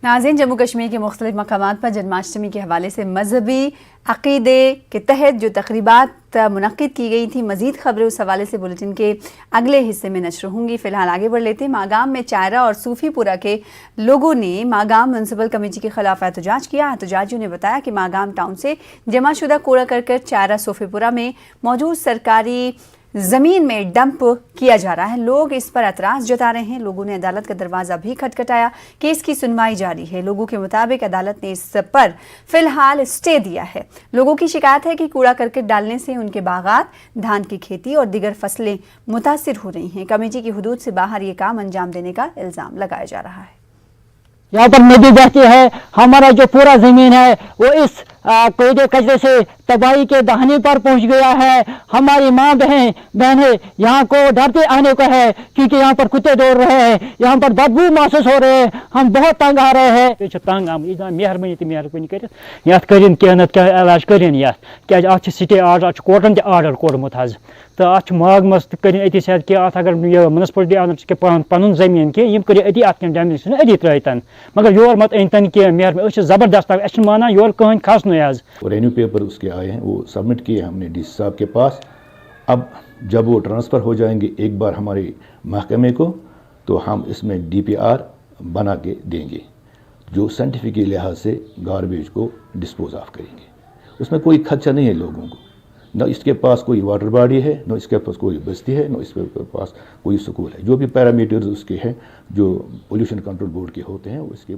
नाज़रीन, जम्मू कश्मीर के मुख्तलिफ मकामात पर जन्माष्टमी के हवाले से मजहबी अक़ीदे के तहत जो तक़रीबात मुनक़्क़िद की गई थी, मज़ीद ख़बरें उस हवाले से बुलेटिन के अगले हिस्से में नश्र होंगी। फ़िलहाल आगे बढ़ लेते हैं। मागाम में चायरा और सूफीपुरा के लोगों ने मागाम म्यूनिसिपल कमेटी के खिलाफ एहतजाज किया। एहतजाजियों ने बताया कि मागाम टाउन से जमाशुदा कूड़ा करकट चायरा सूफीपुरा में मौजूद सरकारी ज़मीन में डंप किया जा रहा है। लोग इस पर एतराज़ जता रहे हैं। लोगों ने अदालत का दरवाज़ा भी खटखटाया। केस की सुनवाई जारी है। लोगों के मुताबिक अदालत ने इस पर फिलहाल स्टे दिया है। लोगों की शिकायत है कि कूड़ा करकट डालने से उनके बागात, धान की खेती और दीगर फसलें मुतासिर हो रही हैं। कमेटी की हुदूद से बाहर ये काम अंजाम देने का इल्ज़ाम लगाया जा रहा है। यहाँ पर नदी बहती है, हमारा जो पूरा ज़मीन है वो इस कूड़े कचरे से तबाही के दहाने पर पहुँच गया है। हमारी माँ बहनें यहाँ को डरते आने को है, क्योंकि यहाँ पर कुत्ते दौड़ रहे हैं, यहाँ पर बदबू महसूस हो रहे हैं। हम बहुत तंग आ रहे हैं। तंग आम मेहरबानी तो मेहरबानी कर इलाज कर सिटे आर्डर कोर्टन आर्डर कोर्मुत तो अत मागमस कर अति सत कि अगर म्यूनसिपलिटी आनर के पन जमीन कि कर अति अत डैमेज अति त्रतन मगर योर मत अन कि मेहरबानी जबरदस्त अस माना योर कहीं खसन आज। रेन्यू पेपर उसके आए हैं, वो सबमिट किए हमने डीसी साहब के पास। अब जब वो ट्रांसफ़र हो जाएंगे एक बार हमारे महकमे को, तो हम इसमें DPR बना के देंगे जो साइंटिफिक के लिहाज से गार्बेज को डिस्पोज ऑफ करेंगे। उसमें कोई खर्चा नहीं है लोगों को, न इसके पास कोई वाटर बॉडी है, न इसके पास कोई बस्ती है, न इसके पास कोई स्कूल है। जो भी पैरामीटर्स उसके हैं जो पोल्यूशन कंट्रोल बोर्ड के होते हैं उसके